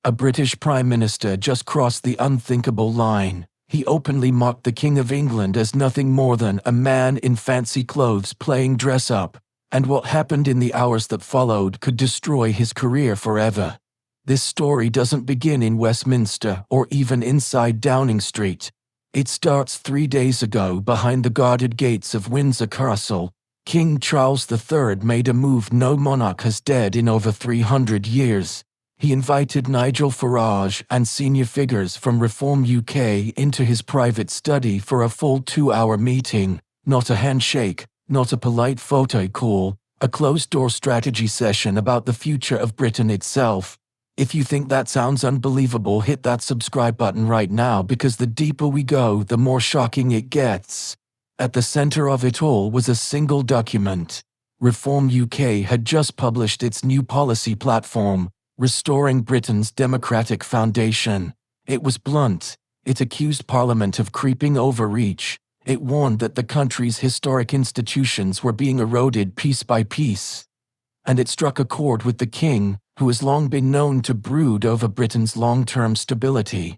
A British Prime Minister just crossed the unthinkable line. He openly mocked the King of England as nothing more than a man in fancy clothes playing dress-up, and what happened in the hours that followed could destroy his career forever. This story doesn't begin in Westminster or even inside Downing Street. It starts 3 days ago behind the guarded gates of Windsor Castle. King Charles III made a move no monarch has dared in over 300 years. He invited Nigel Farage and senior figures from Reform UK into his private study for a full 2-hour meeting. Not a handshake, not a polite photo call, a closed-door strategy session about the future of Britain itself. If you think that sounds unbelievable, hit that subscribe button right now, because the deeper we go, the more shocking it gets. At the center of it all was a single document. Reform UK had just published its new policy platform, Restoring Britain's Democratic Foundation. It was blunt. It accused Parliament of creeping overreach. It warned that the country's historic institutions were being eroded piece by piece. And it struck a chord with the King, who has long been known to brood over Britain's long-term stability.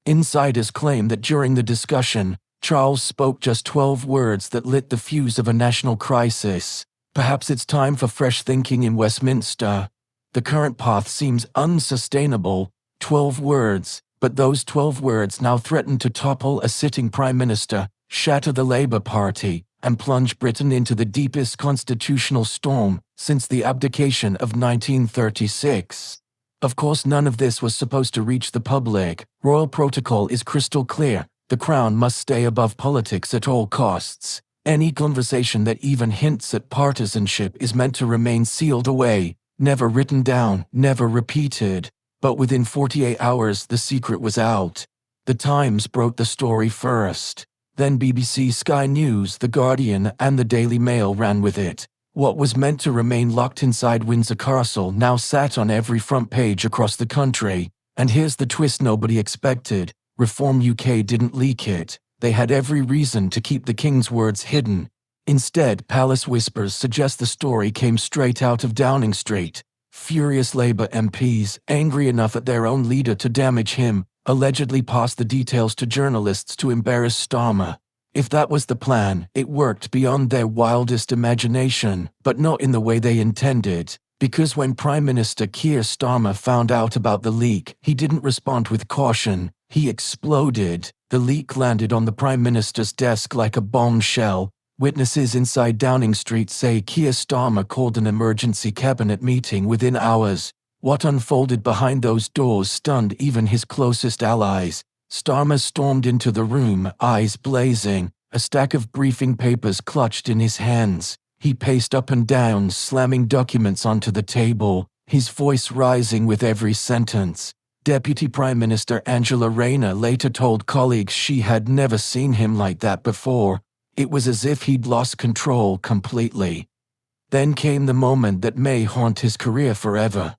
Insiders claim that during the discussion, Charles spoke just 12 words that lit the fuse of a national crisis. Perhaps it's time for fresh thinking in Westminster. The current path seems unsustainable. 12 words, but those 12 words now threaten to topple a sitting Prime Minister, shatter the Labour Party, and plunge Britain into the deepest constitutional storm since the abdication of 1936. Of course, none of this was supposed to reach the public. Royal protocol is crystal clear. The Crown must stay above politics at all costs. Any conversation that even hints at partisanship is meant to remain sealed away, never written down, never repeated. But within 48 hours, the secret was out. The Times broke the story first. Then BBC, Sky News, The Guardian, and the Daily Mail ran with it. What was meant to remain locked inside Windsor Castle now sat on every front page across the country. And here's the twist nobody expected. Reform UK didn't leak it. They had every reason to keep the King's words hidden. Instead, palace whispers suggest the story came straight out of Downing Street. Furious Labour MPs, angry enough at their own leader to damage him, allegedly passed the details to journalists to embarrass Starmer. If that was the plan, it worked beyond their wildest imagination, but not in the way they intended. Because when Prime Minister Keir Starmer found out about the leak, he didn't respond with caution. He exploded. The leak landed on the Prime Minister's desk like a bombshell. Witnesses inside Downing Street say Keir Starmer called an emergency cabinet meeting within hours. What unfolded behind those doors stunned even his closest allies. Starmer stormed into the room, eyes blazing, a stack of briefing papers clutched in his hands. He paced up and down, slamming documents onto the table, his voice rising with every sentence. Deputy Prime Minister Angela Rayner later told colleagues she had never seen him like that before. It was as if he'd lost control completely. Then came the moment that may haunt his career forever.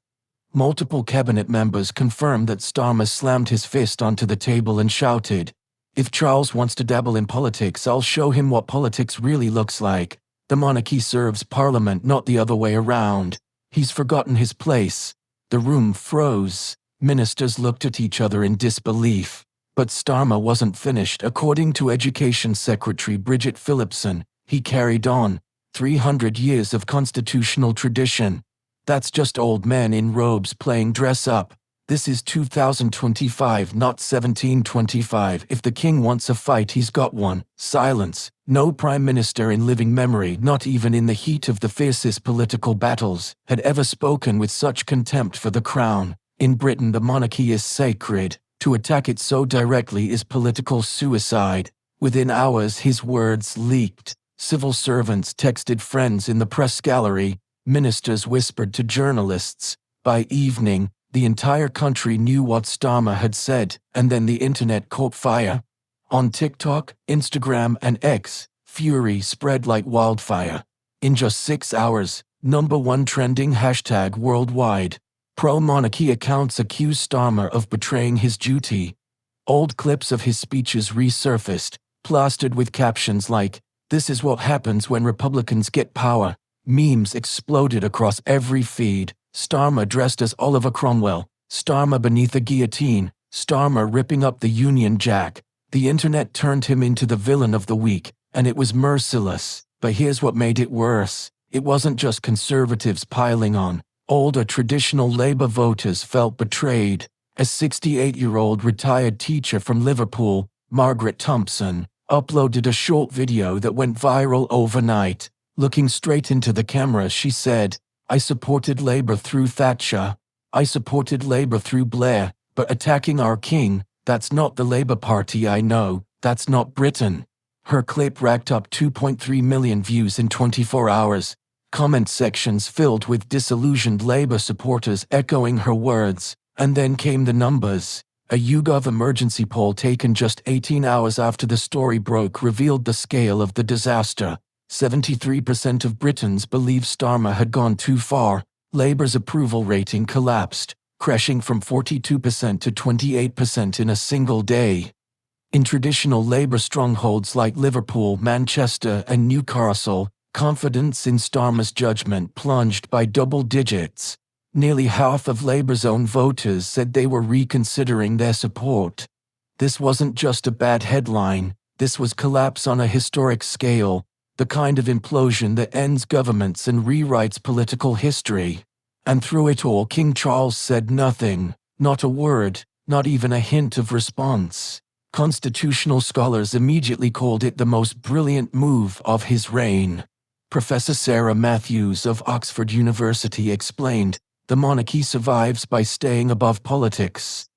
Multiple cabinet members confirmed that Starmer slammed his fist onto the table and shouted, "If Charles wants to dabble in politics, I'll show him what politics really looks like. The monarchy serves Parliament, not the other way around. He's forgotten his place." The room froze. Ministers looked at each other in disbelief. But Starmer wasn't finished. According to Education Secretary Bridget Phillipson, he carried on. 300 years of constitutional tradition. That's just old men in robes playing dress-up. This is 2025, not 1725. If the King wants a fight, he's got one. Silence. No Prime Minister in living memory, not even in the heat of the fiercest political battles, had ever spoken with such contempt for the Crown. In Britain, the monarchy is sacred. To attack it so directly is political suicide. Within hours, his words leaked. Civil servants texted friends in the press gallery. Ministers whispered to journalists. By evening, the entire country knew what Starmer had said, and then the internet caught fire. On TikTok, Instagram, and X, fury spread like wildfire. In just 6 hours, #1 trending hashtag worldwide. Pro-monarchy accounts accuse Starmer of betraying his duty. Old clips of his speeches resurfaced, plastered with captions like, "This is what happens when Republicans get power." Memes exploded across every feed. Starmer dressed as Oliver Cromwell, Starmer beneath a guillotine, Starmer ripping up the Union Jack. The internet turned him into the villain of the week, and it was merciless. But here's what made it worse. It wasn't just conservatives piling on. Older traditional Labour voters felt betrayed. A 68-year-old retired teacher from Liverpool, Margaret Thompson, uploaded a short video that went viral overnight. Looking straight into the camera, she said, "I supported Labour through Thatcher. I supported Labour through Blair, but attacking our king, that's not the Labour Party I know, that's not Britain." Her clip racked up 2.3 million views in 24 hours. Comment sections filled with disillusioned Labour supporters echoing her words. And then came the numbers. A YouGov emergency poll taken just 18 hours after the story broke revealed the scale of the disaster. 73% of Britons believe Starmer had gone too far. Labour's approval rating collapsed, crashing from 42% to 28% in a single day. In traditional Labour strongholds like Liverpool, Manchester, and Newcastle, confidence in Starmer's judgment plunged by double digits. Nearly half of Labour's own voters said they were reconsidering their support. This wasn't just a bad headline, this was collapse on a historic scale, the kind of implosion that ends governments and rewrites political history. And through it all, King Charles said nothing, not a word, not even a hint of response. Constitutional scholars immediately called it the most brilliant move of his reign. Professor Sarah Matthews of Oxford University explained, "The monarchy survives by staying above politics.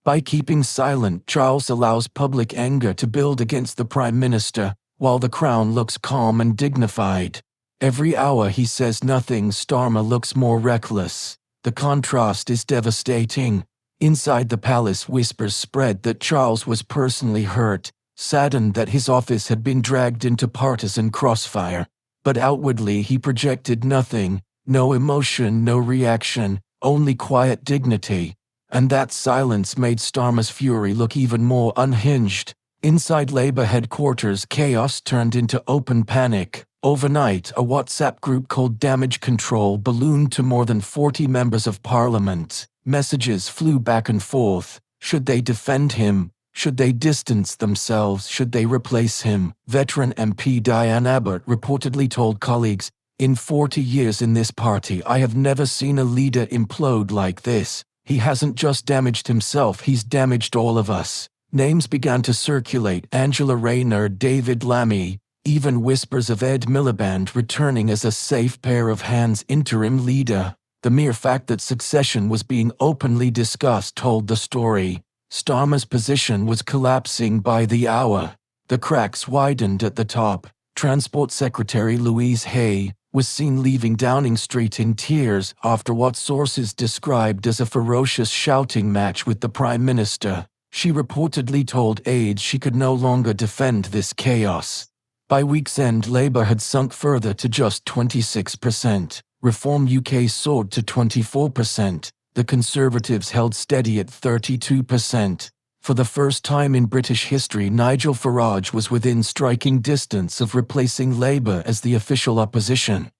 By keeping silent, Charles allows public anger to build against the Prime Minister, while the Crown looks calm and dignified. Every hour he says nothing, Starmer looks more reckless. The contrast is devastating. Inside the palace, whispers spread that Charles was personally hurt, saddened that his office had been dragged into partisan crossfire. But outwardly he projected nothing. No emotion, no reaction, only quiet dignity. And that silence made Starmer's fury look even more unhinged. Inside Labour headquarters, chaos turned into open panic. Overnight, a WhatsApp group called Damage Control ballooned to more than 40 members of Parliament. Messages flew back and forth. Should they defend him? Should they distance themselves? Should they replace him? Veteran MP Diane Abbott reportedly told colleagues, "In 40 years in this party, I have never seen a leader implode like this. He hasn't just damaged himself, he's damaged all of us." Names began to circulate: Angela Rayner, David Lammy, even whispers of Ed Miliband returning as a safe pair of hands interim leader. The mere fact that succession was being openly discussed told the story. Starmer's position was collapsing by the hour. The cracks widened at the top. Transport Secretary Louise Hay was seen leaving Downing Street in tears after what sources described as a ferocious shouting match with the Prime Minister. She reportedly told aides she could no longer defend this chaos. By week's end, Labour had sunk further to just 26%. Reform UK soared to 24%. The Conservatives held steady at 32%. For the first time in British history, Nigel Farage was within striking distance of replacing Labour as the official opposition.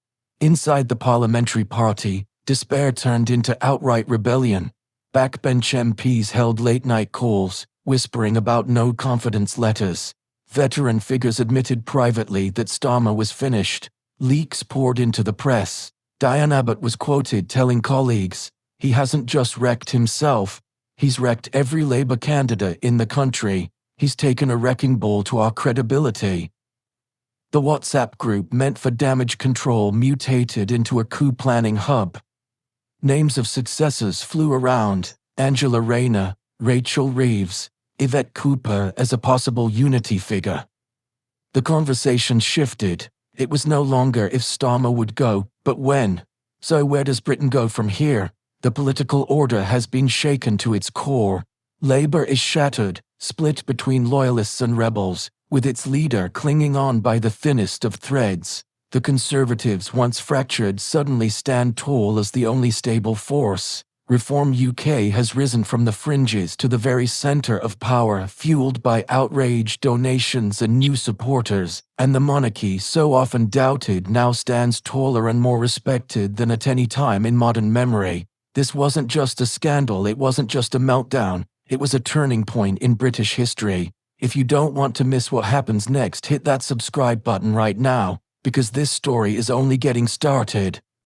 Inside the parliamentary party, despair turned into outright rebellion. Backbench MPs held late-night calls, whispering about no confidence letters. Veteran figures admitted privately that Starmer was finished. Leaks poured into the press. Diane Abbott was quoted telling colleagues, "He hasn't just wrecked himself, he's wrecked every Labour candidate in the country. He's taken a wrecking ball to our credibility." The WhatsApp group meant for Damage Control mutated into a coup planning hub. Names of successors flew around: Angela Rayner, Rachel Reeves, Yvette Cooper as a possible unity figure. The conversation shifted. It was no longer if Starmer would go, but when. So where does Britain go from here? The political order has been shaken to its core. Labour is shattered, split between loyalists and rebels, with its leader clinging on by the thinnest of threads. The Conservatives, once fractured, suddenly stand tall as the only stable force. Reform UK has risen from the fringes to the very centre of power, fueled by outrage, donations and new supporters, and the monarchy, so often doubted, now stands taller and more respected than at any time in modern memory. This wasn't just a scandal, it wasn't just a meltdown, it was a turning point in British history. If you don't want to miss what happens next, hit that subscribe button right now, because this story is only getting started.